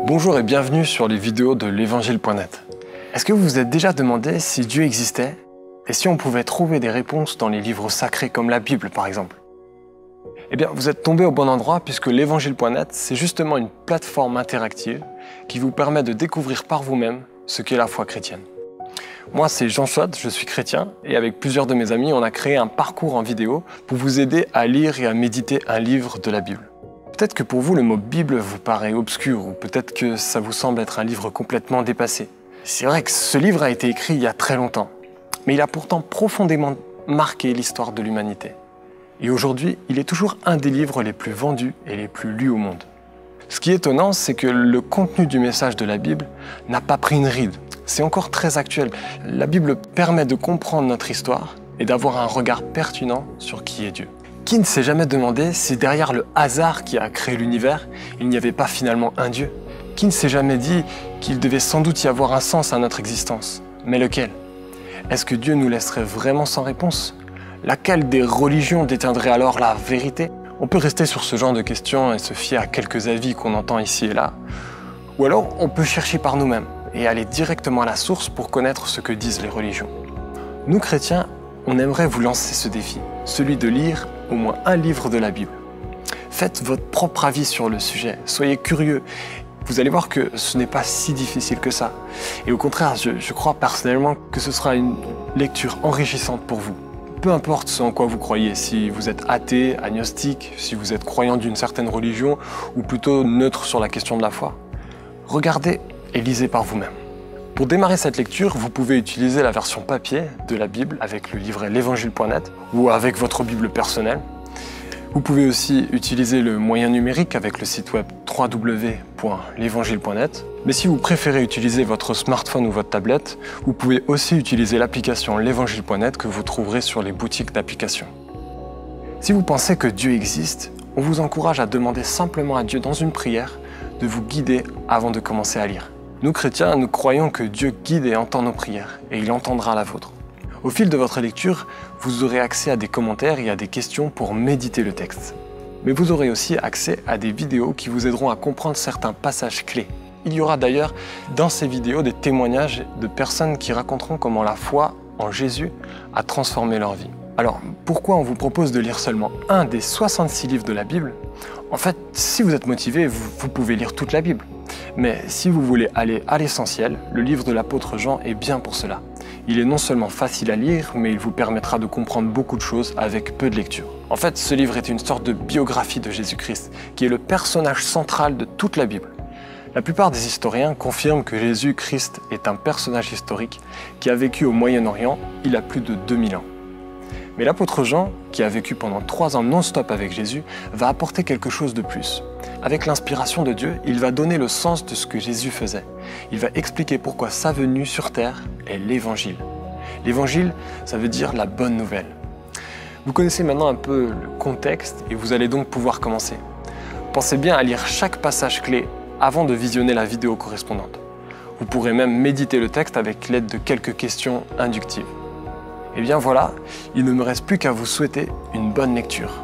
Bonjour et bienvenue sur les vidéos de l'Évangile.net. Est-ce que vous vous êtes déjà demandé si Dieu existait et si on pouvait trouver des réponses dans les livres sacrés comme la Bible par exemple? Eh bien, vous êtes tombé au bon endroit puisque l'Évangile.net, c'est justement une plateforme interactive qui vous permet de découvrir par vous-même ce qu'est la foi chrétienne. Moi, c'est Jean Chaude, je suis chrétien et avec plusieurs de mes amis, on a créé un parcours en vidéo pour vous aider à lire et à méditer un livre de la Bible. Peut-être que pour vous, le mot Bible vous paraît obscur ou peut-être que ça vous semble être un livre complètement dépassé. C'est vrai que ce livre a été écrit il y a très longtemps, mais il a pourtant profondément marqué l'histoire de l'humanité. Et aujourd'hui, il est toujours un des livres les plus vendus et les plus lus au monde. Ce qui est étonnant, c'est que le contenu du message de la Bible n'a pas pris une ride. C'est encore très actuel. La Bible permet de comprendre notre histoire et d'avoir un regard pertinent sur qui est Dieu. Qui ne s'est jamais demandé si derrière le hasard qui a créé l'univers, il n'y avait pas finalement un Dieu? Qui ne s'est jamais dit qu'il devait sans doute y avoir un sens à notre existence? Mais lequel? Est-ce que Dieu nous laisserait vraiment sans réponse? Laquelle des religions détiendrait alors la vérité? On peut rester sur ce genre de questions et se fier à quelques avis qu'on entend ici et là. Ou alors, on peut chercher par nous-mêmes et aller directement à la source pour connaître ce que disent les religions. Nous, chrétiens, on aimerait vous lancer ce défi, celui de lire au moins un livre de la Bible. Faites votre propre avis sur le sujet, soyez curieux. Vous allez voir que ce n'est pas si difficile que ça. Et au contraire, je crois personnellement que ce sera une lecture enrichissante pour vous. Peu importe ce en quoi vous croyez, si vous êtes athée, agnostique, si vous êtes croyant d'une certaine religion ou plutôt neutre sur la question de la foi, regardez et lisez par vous-même. Pour démarrer cette lecture, vous pouvez utiliser la version papier de la Bible avec le livret l'Évangile.net ou avec votre Bible personnelle. Vous pouvez aussi utiliser le moyen numérique avec le site web www.l'Évangile.net. Mais si vous préférez utiliser votre smartphone ou votre tablette, vous pouvez aussi utiliser l'application l'Évangile.net que vous trouverez sur les boutiques d'applications. Si vous pensez que Dieu existe, on vous encourage à demander simplement à Dieu dans une prière de vous guider avant de commencer à lire. Nous chrétiens, nous croyons que Dieu guide et entend nos prières, et il entendra la vôtre. Au fil de votre lecture, vous aurez accès à des commentaires et à des questions pour méditer le texte. Mais vous aurez aussi accès à des vidéos qui vous aideront à comprendre certains passages clés. Il y aura d'ailleurs dans ces vidéos des témoignages de personnes qui raconteront comment la foi en Jésus a transformé leur vie. Alors, pourquoi on vous propose de lire seulement un des 66 livres de la Bible? En fait, si vous êtes motivé, vous pouvez lire toute la Bible. Mais si vous voulez aller à l'essentiel, le livre de l'apôtre Jean est bien pour cela. Il est non seulement facile à lire, mais il vous permettra de comprendre beaucoup de choses avec peu de lecture. En fait, ce livre est une sorte de biographie de Jésus-Christ, qui est le personnage central de toute la Bible. La plupart des historiens confirment que Jésus-Christ est un personnage historique qui a vécu au Moyen-Orient il y a plus de 2000 ans. Mais l'apôtre Jean, qui a vécu pendant 3 ans non-stop avec Jésus, va apporter quelque chose de plus. Avec l'inspiration de Dieu, il va donner le sens de ce que Jésus faisait. Il va expliquer pourquoi sa venue sur terre est l'Évangile. L'Évangile, ça veut dire la bonne nouvelle. Vous connaissez maintenant un peu le contexte et vous allez donc pouvoir commencer. Pensez bien à lire chaque passage clé avant de visionner la vidéo correspondante. Vous pourrez même méditer le texte avec l'aide de quelques questions inductives. Et bien voilà, il ne me reste plus qu'à vous souhaiter une bonne lecture.